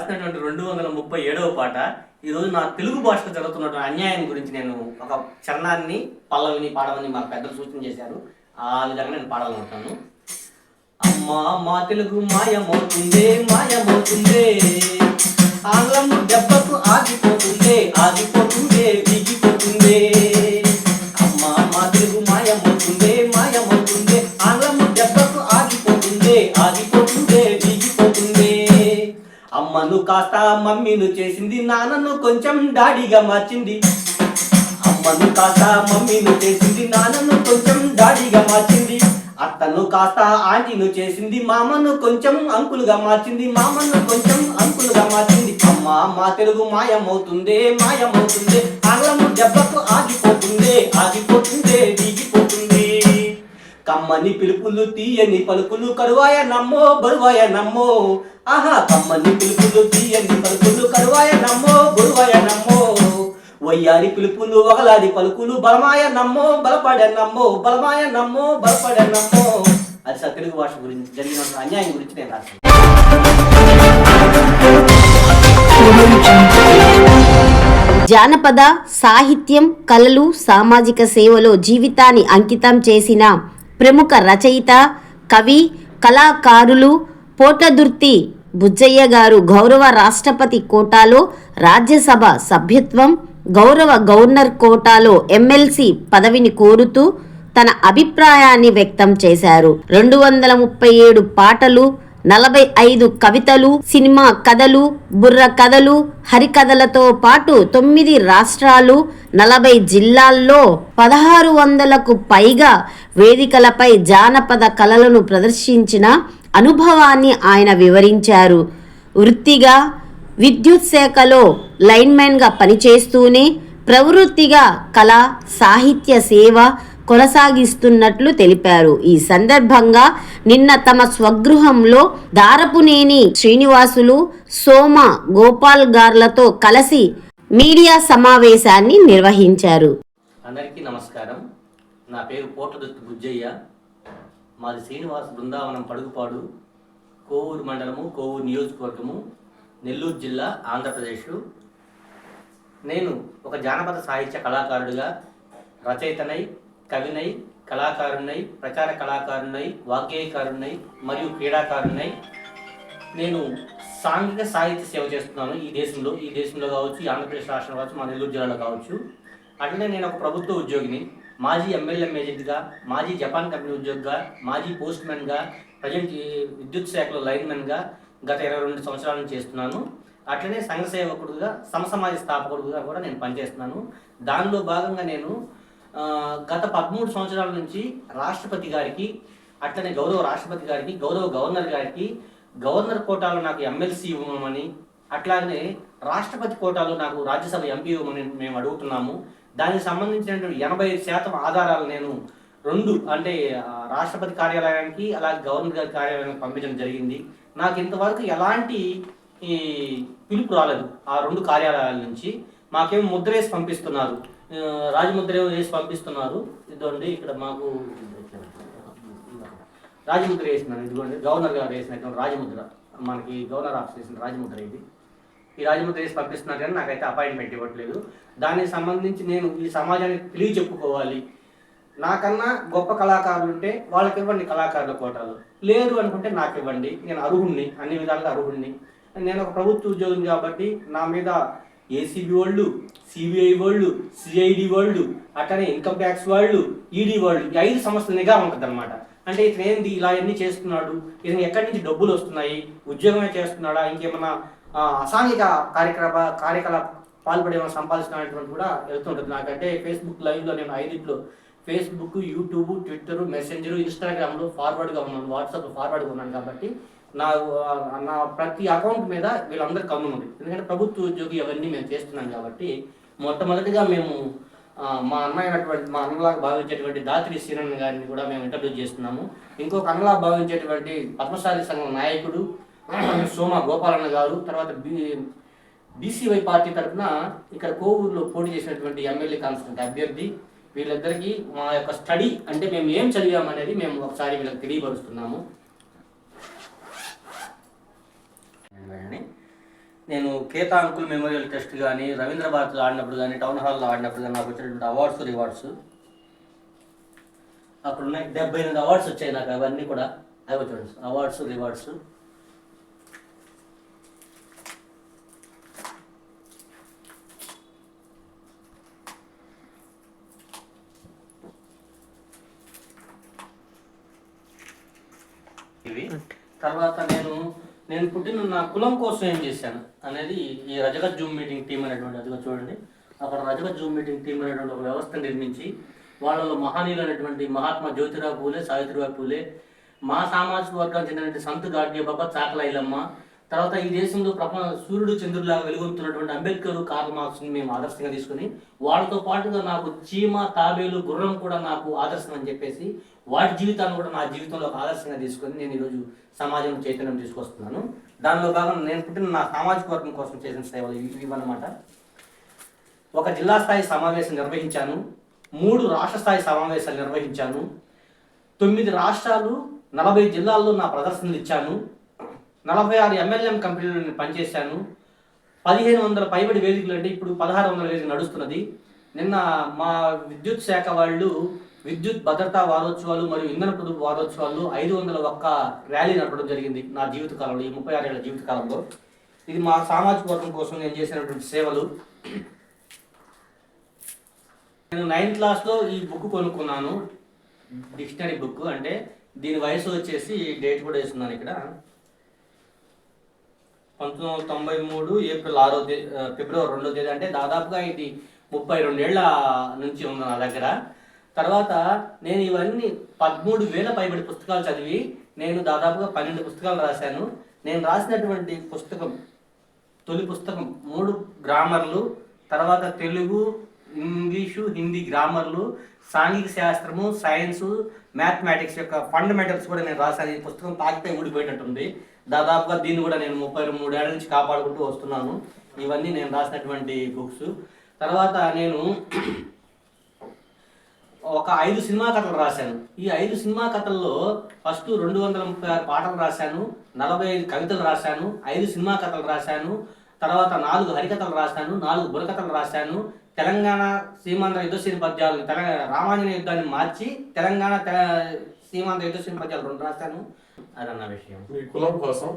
రాసినటువంటి 237వ పాట. ఈరోజు నా తెలుగు భాషలో జరుగుతున్నటువంటి అన్యాయం గురించి నేను ఒక చరణాన్ని, పల్లవిని పాడమని మా పెద్దలు సూచన చేశారు. ఆ విధంగా నేను పాడాలనుకుంటాను. అమ్మా మా తెలుగు మాయమవుతుందే మాయమవుతుందే, ఆంగ్లము దెబ్బకు ఆగిపోతుందే ఆగిపోతుందే దిగిపోతుందే. అమ్మా మా తెలుగు మాయమవుతుందే మాయమవుతుందే, ఆంగ్లము దెబ్బకు ఆగిపోతుందే ఆగిపోతుందే దిగిపోతుందే. అమ్మను కాస్త మమ్మీను చేసింది, నాన్నను కొంచెం డాడీగా మార్చింది. అమ్మను కాస్త మమ్మీను చేసింది, నాన్నను కొంచెం డాడీగా మార్చింది. అత్తను కాస్త ఆంటీను చేసింది, మామను కొంచెం అంకులుగా మార్చింది. మామను కొంచెం అంకులుగా మార్చింది. అమ్మ మా తెలుగు మాయమవుతుందే మాయమవుతుందే, ఆంగ్లము దెబ్బకు ఆగిపోతుందే ఆగిపోతుందే దిగిపోతుంది. కమ్మని పిలుపులు తీయని పలుకులు కరువాయ నమ్మో బరువాయ నమ్మో. ఆహా కమ్మని పిలుపులు తీయని పలుకులు కరువాయ నమ్మో బరువాయ నమ్మో. వయ్యారి పిలుపులు ఒకలాడి పలుకులు బలమాయ నమ్మో బలపడ నమ్మో బలమాయ నమ్మో బలపడ నమ్మో. అది సార్ తెలుగు భాష గురించి జరిగిన అన్యాయం గురించి నేను రాశాను. జానపద సాహిత్యం, కళలు, సామాజిక సేవలో జీవితాన్ని అంకితం చేసిన ప్రముఖ రచయిత, కవి, కళాకారులు పోటదుర్తి బుజ్జయ్య గారు గౌరవ రాష్ట్రపతి కోటాలో రాజ్యసభ సభ్యత్వం, గౌరవ గవర్నర్ కోటాలో ఎమ్మెల్సీ పదవిని కోరుతూ తన అభిప్రాయాన్ని వ్యక్తం చేశారు. 237 పాటలు, 45 కవితలు, సినిమా కథలు, బుర్ర కథలు, హరికథలతో పాటు 9 రాష్ట్రాలు, 40 జిల్లాల్లో 1600కు పైగా వేదికలపై జానపద కళలను ప్రదర్శించిన అనుభవాన్ని ఆయన వివరించారు. వృత్తిగా విద్యుత్ శాఖలో లైన్మెన్గా పనిచేస్తూనే ప్రవృత్తిగా కళా సాహిత్య సేవ కొనసాగిస్తున్నట్లు తెలిపారు. ఈ సందర్భంగా నిన్న తమ స్వగృహంలో దారపునేని శ్రీనివాసులు, సోమ గోపాల్ గార్లతో కలిసి మీడియా సమావేశాన్ని నిర్వహించారు. అందరికీ నమస్కారం. నా పేరు పోటదుర్తి బుజ్జయ్య. మాది శ్రీనివాస్ బృందావనం పడుగుపాడు, కోవూరు మండలము, కోవూరు నియోజకవర్గము, నెల్లూరు జిల్లా, ఆంధ్రప్రదేశ్. నేను ఒక జానపద సాహిత్య కళాకారుడిగా, రచయితనై, కవినై, కళాకారునై, ప్రచార కళాకారునై, వాగ్గేయకారునై మరియు క్రీడాకారునై నేను సాంఘిక సాహిత్య సేవ చేస్తున్నాను. ఈ దేశంలో కావచ్చు, ఈ ఆంధ్రప్రదేశ్ రాష్ట్రంలో కావచ్చు, మా నెల్లూరు జిల్లాలో కావచ్చు. అట్లనే నేను ఒక ప్రభుత్వ ఉద్యోగిని, మాజీ ఎమ్మెల్యే ఏజెంట్గా, మాజీ జపాన్ కంపెనీ ఉద్యోగిగా, మాజీ పోస్ట్మెన్గా, ప్రజెంట్ విద్యుత్ శాఖలో లైన్మెన్గా గత 22 సంవత్సరాల నుంచి చేస్తున్నాను. అట్లనే సంఘ సేవకుడుగా, సమసమాజ స్థాపకుడుగా కూడా నేను పనిచేస్తున్నాను. దానిలో భాగంగా నేను గత 13 సంవత్సరాల నుంచి రాష్ట్రపతి గారికి, అట్లనే గౌరవ రాష్ట్రపతి గారికి, గౌరవ గవర్నర్ గారికి, గవర్నర్ కోటాలో నాకు ఎమ్మెల్సీ ఇవ్వమని, అట్లాగనే రాష్ట్రపతి కోటాలో నాకు రాజ్యసభ ఎంపీ ఇవ్వమని మేము అడుగుతున్నాము. దానికి సంబంధించినటువంటి 85% ఆధారాలు నేను 2 అంటే రాష్ట్రపతి కార్యాలయానికి, అలాగే గవర్నర్ గారి కార్యాలయానికి పంపించడం జరిగింది. నాకు ఇంతవరకు ఎలాంటి పిలుపు రాలేదు ఆ 2 కార్యాలయాల నుంచి. మాకేమో ముద్ర వేసి పంపిస్తున్నారు, రాజముద్ర వేసి పంపిస్తున్నారు. ఇదిగోండి ఇక్కడ మాకు రాజముద్ర వేసినారు. ఇదిగోండి గవర్నర్ గారు వేసినటువంటి రాజముద్ర, మనకి గవర్నర్ ఆఫీస్ వేసిన రాజముద్ర ఇది. ఈ రాజముద్ర వేసి పంపిస్తున్నారు కానీ నాకైతే అపాయింట్మెంట్ ఇవ్వట్లేదు. దానికి సంబంధించి నేను ఈ సమాజానికి తెలియచెప్పుకోవాలి. నాకన్నా గొప్ప కళాకారులు ఉంటే వాళ్ళకి ఇవ్వండి కళాకారుల కోటాలు, లేదు అనుకుంటే నాకు ఇవ్వండి. నేను అర్హుణ్ణి, అన్ని విధాలుగా అర్హుణ్ణి. నేను ఒక ప్రభుత్వ ఉద్యోగం కాబట్టి నా మీద ఏసీబీ వాళ్ళు, సిబిఐ వాళ్ళు, సిఐడి వాళ్ళు, అట్లనే ఇన్కమ్ ట్యాక్స్ వాళ్ళు, ఈడీ వాళ్ళు, 5 సంస్థల నిఘా ఉంటుంది అనమాట. అంటే ఇతను ఏంది ఇలా ఎన్ని చేస్తున్నాడు, ఇతను ఎక్కడి నుంచి డబ్బులు వస్తున్నాయి, ఉద్యోగమే చేస్తున్నాడా, ఇంకేమన్నా అసాంఘిక కార్యకలాపాలు పాల్పడే సంపాదిస్తున్నటువంటి కూడా వెళ్తుంటుంది. నాకంటే ఫేస్బుక్ లైవ్లో నేను 5 ఫేస్బుక్, యూట్యూబ్, ట్విట్టర్, మెసెంజర్, ఇన్స్టాగ్రామ్లో ఫార్వర్డ్గా ఉన్నాను, వాట్సాప్లో ఫార్వర్డ్గా ఉన్నాను. కాబట్టి నా ప్రతి అకౌంట్ మీద వీళ్ళందరూ కమ్ము ఉంది. ఎందుకంటే ప్రభుత్వ ఉద్యోగి అవన్నీ మేము చేస్తున్నాం కాబట్టి మొట్టమొదటిగా మేము మా అన్నలాగా భావించేటువంటి దాత్రి శ్రీరన్ గారిని కూడా మేము ఇంటర్వ్యూ చేస్తున్నాము. ఇంకొక అన్నలా భావించేటువంటి పద్మశాలి సంఘం నాయకుడు సోమ గోపాలన్న గారు, తర్వాత బీసీవై పార్టీ తరఫున ఇక్కడ కోవూరులో పోటీ చేసినటువంటి ఎమ్మెల్యే కాన్స్టిట్యూన్సీ అభ్యర్థి, వీళ్ళిద్దరికీ మా యొక్క స్టడీ అంటే మేము ఏం చదివామనేది మేము ఒకసారి వీళ్ళకి తెలియపరుస్తున్నాము. నేను కేతా అంకుల్ మెమోరియల్ టెస్ట్ కానీ రవీంద్ర భారతిలో ఆడినప్పుడు కానీ టౌన్ హాల్లో ఆడినప్పుడు కానీ నాకు వచ్చినటువంటి అవార్డ్స్ రివార్డ్స్ అక్కడ ఉన్నాయి. 78 అవార్డ్స్ వచ్చాయి నాకు. అవన్నీ కూడా అవి చూడండి, అవార్డ్స్ రివార్డ్స్. ఇవి తర్వాత నేను పుట్టిన నా కులం కోసం ఏం చేశాను అనేది ఈ రజక జూమ్ మీటింగ్ టీం అనేటువంటి, అదిగా చూడండి అక్కడ రజక జూమ్ మీటింగ్ టీం అనేటువంటి ఒక వ్యవస్థ నిర్మించి వాళ్ళలో మహనీయులు అనేటువంటి మహాత్మా జ్యోతిరావు పూలే, సావిత్రిబాయి పూలే, మా సామాజిక వర్గానికి చెందినటువంటి సంత్ గాడ్గే బాబా, చాకల ఐలమ్మ, తర్వాత ఈ దేశంలో సూర్యుడు చంద్రుడిలాగా వెలుగొందుతున్నటువంటి అంబేద్కర్, కార్ల్ మార్క్స్ని మేము ఆదర్శంగా తీసుకుని వాళ్ళతో పాటుగా నాకు చీమ, తాబేలు, గుర్రం కూడా నాకు ఆదర్శం అని చెప్పేసి వాటి జీవితాన్ని కూడా నా జీవితంలో ఒక ఆదర్శంగా తీసుకొని నేను ఈరోజు సమాజంలో చైతన్యం తీసుకొస్తున్నాను. దానిలో భాగంగా నేను పుట్టిన నా సామాజిక వర్గం కోసం చేసిన సేవలు ఇవన్నమాట. ఒక జిల్లా స్థాయి సమావేశం నిర్వహించాను, 3 రాష్ట్ర స్థాయి సమావేశాలు నిర్వహించాను, 9 రాష్ట్రాలు 40 జిల్లాల్లో నా ప్రదర్శనలు ఇచ్చాను, 46 MLM కంపెనీలో నేను పనిచేశాను, 1500 పైబడి వేదికలు అంటే ఇప్పుడు 1600 వేదిక నడుస్తున్నది. నిన్న మా విద్యుత్ శాఖ వాళ్ళు విద్యుత్ భద్రతా వారోత్సవాలు మరియు ఇంధన పొదుపు వారోత్సవాలు 501 ర్యాలీ నడపడం జరిగింది నా జీవితకాలంలో, ఈ 36 ఏళ్ల జీవితకాలంలో. ఇది మా సామాజిక వర్గం కోసం నేను చేసినటువంటి సేవలు. నేను 9th క్లాస్లో ఈ బుక్ కొనుక్కున్నాను, డిక్షనరీ బుక్. అంటే దీని వయసు వచ్చేసి డేట్ కూడా వేస్తున్నాను ఇక్కడ, 1993 ఏప్రిల్ 6వ తేదీ, ఫిబ్రవరి 2వ తేదీ. అంటే దాదాపుగా ఇది 32 ఏళ్ల నుంచి ఉంది నా దగ్గర. తర్వాత నేను ఇవన్నీ 13,000 పైబడి పుస్తకాలు చదివి నేను దాదాపుగా 12 పుస్తకాలు రాశాను. నేను రాసినటువంటి పుస్తకం, తొలి పుస్తకం 3 గ్రామర్లు, తర్వాత తెలుగు, ఇంగ్లీషు, హిందీ గ్రామర్లు, సాంఘిక శాస్త్రము, సైన్సు, మ్యాథమెటిక్స్ యొక్క ఫండమెంటల్స్ కూడా నేను రాశాను. ఈ పుస్తకం తాకితే ఊడిపోయినట్టుంది. దాదాపుగా దీన్ని కూడా నేను 33 ఏళ్ల నుంచి కాపాడుకుంటూ వస్తున్నాను. ఇవన్నీ నేను రాసినటువంటి బుక్స్. తర్వాత నేను ఒక 5 సినిమా కథలు రాశాను. ఈ 5 సినిమా కథల్లో ఫస్ట్ 236 పాటలు రాశాను, 45 కవితలు రాశాను, 5 సినిమా కథలు రాశాను, తర్వాత 4 హరికథలు రాశాను, 4 బుర్రకథలు రాశాను, తెలంగాణ సీమాంధ్ర యుద్ధశ్రేణి పద్యాలు, రామాంజనేయ యుద్ధాన్ని మార్చి తెలంగాణ సీమాంధ్ర యుద్ధశ్రేణి పద్యాలు 2 రాశాను. అదన్న విషయం. మీ కులం కోసం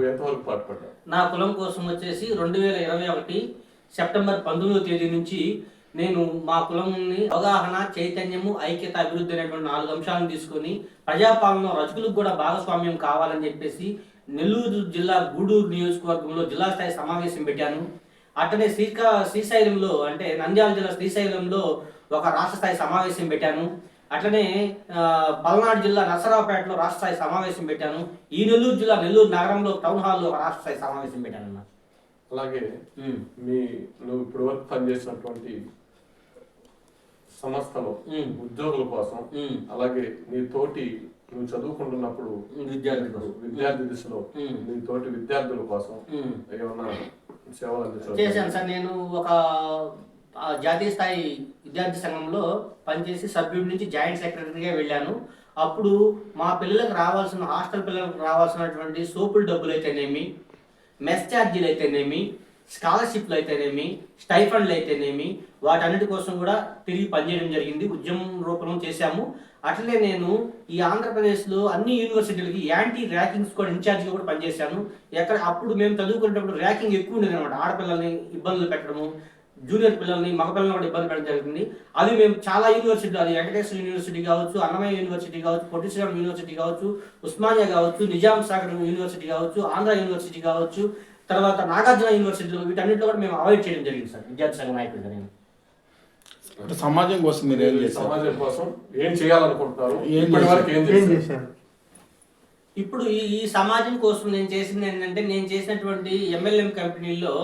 ఎంతవరకు పాటుపడ్డా? నా కులం కోసం వచ్చేసి 2021 సెప్టెంబర్ 19వ తేదీ నుంచి నేను మా కులంని అవగాహన, చైతన్యము, ఐక్యత, అభివృద్ధి అనేటువంటి 4 అంశాలను తీసుకొని ప్రజాపాలన రజకులకు కూడా భాగస్వామ్యం కావాలని చెప్పేసి నెల్లూరు జిల్లా గూడూరు నియోజకవర్గంలో జిల్లా స్థాయి సమావేశం పెట్టాను. అట్లనే శ్రీశైలంలో, అంటే నంద్యాల జిల్లా శ్రీశైలంలో ఒక రాష్ట్ర స్థాయి సమావేశం పెట్టాను. అట్లనే పల్నాడు జిల్లా నరసరావుపేటలో రాష్ట్ర స్థాయి సమావేశం పెట్టాను. ఈ నెల్లూరు జిల్లా నెల్లూరు నగరంలో టౌన్ హాల్లో ఒక రాష్ట్ర స్థాయి సమావేశం పెట్టాను అన్న. అలాగే నువ్వు ఇప్పటి వరకు పనిచేసినటువంటి సంస్థలో ఉద్యోగుల కోసం, అలాగే నీ తోటి నువ్వు చదువుకుంటున్నప్పుడు విద్యార్థి దిశలో నీ తోటి విద్యార్థుల కోసం ఏమన్నా సేవలు అందించారు? చేశాను సార్. నేను ఒక జాతీయ స్థాయి విద్యార్థి సంఘంలో పనిచేసి సభ్యుడి నుంచి జాయింట్ సెక్రటరీగా వెళ్ళాను. అప్పుడు మా పిల్లలకు రావాల్సిన, హాస్టల్ పిల్లలకు రావాల్సినటువంటి సోపుల డబ్బులు అయితేనేమి, మెస్ ఛార్జీలు అయితేనేమి, స్కాలర్షిప్లు అయితేనేమి, స్టైఫండ్లు అయితేనేమి, వాటన్నిటి కోసం కూడా తిరిగి పనిచేయడం జరిగింది. ఉద్యమం రూపంలో చేశాము. అట్లనే నేను ఈ ఆంధ్రప్రదేశ్లో అన్ని యూనివర్సిటీలకి యాంటీ ర్యాకింగ్ స్క్వాడ్ ఇన్ఛార్జ్గా కూడా పనిచేశాను. అప్పుడు మేము చదువుకునేటప్పుడు ర్యాకింగ్ ఎక్కువ ఉండేది అనమాట. ఆడపిల్లల్ని ఇబ్బందులు పెట్టడము, జూనియర్ పిల్లల్ని, మగ పిల్లల్ని కూడా ఇబ్బంది పెట్టడం జరుగుతుంది. అది మేము చాలా యూనివర్సిటీలు, అది వెంకటేశ్వర యూనివర్సిటీ కావచ్చు, అన్నమయ్య యూనివర్సిటీ కావచ్చు, పొట్టి శ్రీరామ్ యూనివర్సిటీ కావచ్చు, ఉస్మానియా కావచ్చు, నిజాం సాగర్ యూనివర్సిటీ కావచ్చు, ఆంధ్ర యూనివర్సిటీ కావచ్చు, తర్వాత నాగార్జున యూనివర్సిటీలో, వీటన్నిటిలో కూడా మేము అవాయిడ్ చేయడం జరిగింది సార్ విద్యార్థి సంఘ నాయకులుగా. నేను సమాజం కోసం మీరు ఏం చేశారు? సమాజం కోసం ఏం చేయాలనుకుంటున్నారు? ఇప్పుడు ఈ సమాజం కోసం నేను చేసింది ఏంటంటే, నేను చేసినటువంటి MLM కంపెనీల్లో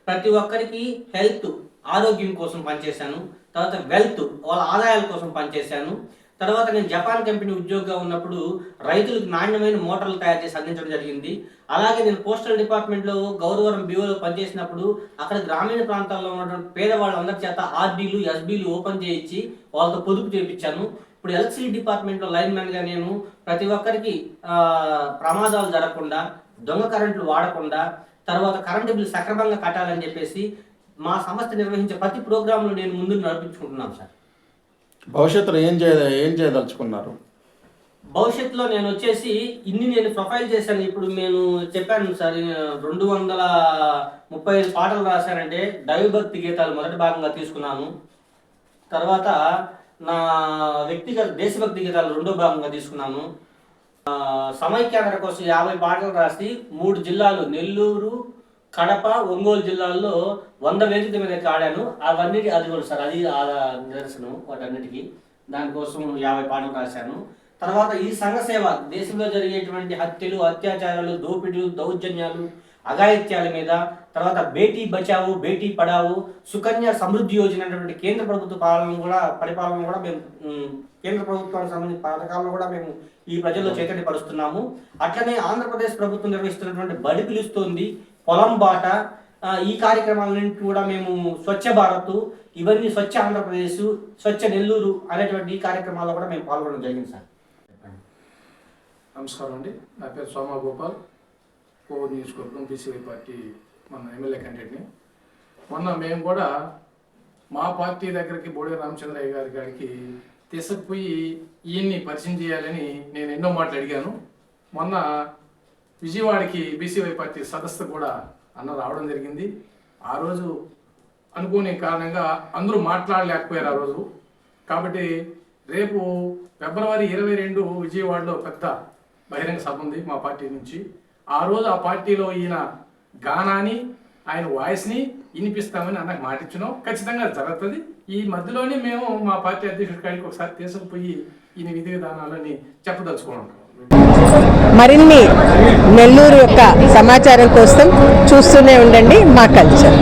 ప్రతి ఒక్కరికి హెల్త్, ఆరోగ్యం కోసం పనిచేశాను. తర్వాత వెల్త్, వాళ్ళ ఆదాయాల కోసం పనిచేశాను. తర్వాత నేను జపాన్ కంపెనీ ఉద్యోగిగా ఉన్నప్పుడు రైతులకు నాణ్యమైన మోటార్లు తయారు చేసి అందించడం జరిగింది. అలాగే నేను పోస్టల్ డిపార్ట్మెంట్లో గౌరవరం BOలో పనిచేసినప్పుడు అక్కడ గ్రామీణ ప్రాంతాల్లో ఉన్నటువంటి పేదవాళ్ళందరి చేత RDలు, SBలు ఓపెన్ చేయించి వాళ్ళతో పొదుపు చేయించాను. ఇప్పుడు ఎలక్ట్రిసిటీ డిపార్ట్మెంట్లో లైన్మెన్గా నేను ప్రతి ఒక్కరికి ప్రమాదాలు జరగకుండా, దొంగ కరెంట్లు వాడకుండా, తర్వాత కరెంటు బిల్లు సక్రమంగా కట్టాలని చెప్పేసి మా సంస్థ నిర్వహించే ప్రతి ప్రోగ్రాంలో నేను ముందు నడిపించుకుంటున్నాను సార్. భవిష్యత్తులో ఏం చేయదలుచుకున్నారు? భవిష్యత్తులో నేను వచ్చేసి నేను ప్రొఫైల్ చేశాను. ఇప్పుడు నేను చెప్పాను సార్, 235 పాటలు రాశానంటే దైవభక్తి గీతాలు మొదటి భాగంగా తీసుకున్నాను. తర్వాత నా వ్యక్తిగత దేశభక్తి గీతాలు రెండో భాగంగా తీసుకున్నాను. సమైక్యాంధ్ర కోసం 50 పాటలు రాసి 3 జిల్లాలు నెల్లూరు, కడప, ఒంగోలు జిల్లాల్లో 100 వేదిక మీద ఆడాను. అవన్నిటి అది కూడా సార్, అది నిదర్శనం వాటన్నిటికీ. దానికోసం 50 పాటలు రాశాను. తర్వాత ఈ సంఘ సేవ దేశంలో జరిగేటువంటి హత్యలు, అత్యాచారాలు, దోపిడీలు, దౌర్జన్యాలు, అఘాయిత్యాల మీద, తర్వాత బేటీ బచావో బేటీ పడావో, సుకన్య సమృద్ధి యోజన అనేటువంటి కేంద్ర ప్రభుత్వ పరిపాలన కూడా మేము కేంద్ర ప్రభుత్వానికి సంబంధించిన పథకాలను కూడా మేము ఈ ప్రజల్లో చైతన్యపరుస్తున్నాము. అట్లనే ఆంధ్రప్రదేశ్ ప్రభుత్వం నిర్వహిస్తున్నటువంటి బడి పిలుస్తోంది, పొలం బాట, ఈ కార్యక్రమాలన్నింటి కూడా మేము స్వచ్ఛ భారత్, ఇవన్నీ స్వచ్ఛ ఆంధ్రప్రదేశ్, స్వచ్ఛ నెల్లూరు అనేటువంటి ఈ కార్యక్రమాల్లో కూడా మేము పాల్గొనడం జరిగింది సార్. నమస్కారం అండి, నా పేరు సోమా గోపాల్, కోవూరు నియోజకవర్గం బీసీవై పార్టీ మన ఎమ్మెల్యే క్యాండిడేట్ని. మొన్న మేము కూడా మా పార్టీ దగ్గరికి బోడే రామచంద్రయ్య గారికి తీసుకుపోయి ఈయన్ని పరిచయం చేయాలని నేను ఎన్నో మాటలు అడిగాను. మొన్న విజయవాడకి బీసీవై పార్టీ సదస్సు కూడా అన్న రావడం జరిగింది. ఆ రోజు అనుకోని కారణంగా అందరూ మాట్లాడలేకపోయారు ఆ రోజు. కాబట్టి రేపు ఫిబ్రవరి 22 విజయవాడలో పెద్ద బహిరంగ సభ ఉంది మా పార్టీ నుంచి. ఆ రోజు ఆ పార్టీలో ఈయన గానాన్ని, ఆయన వాయిస్ని వినిపిస్తామని అన్నకు మాట ఇచ్చినాం. ఖచ్చితంగా జరుగుతుంది. ఈ మధ్యలోనే మేము మా పార్టీ అధ్యక్షుడి కాడికి ఒకసారి తీసుకుపోయి ఈయన విధి విధానాలని చెప్పదలుచుకున్నాం. మరిన్ని నెల్లూరు యొక్క సమాచారం కోసం చూస్తూనే ఉండండి మా కల్చర్.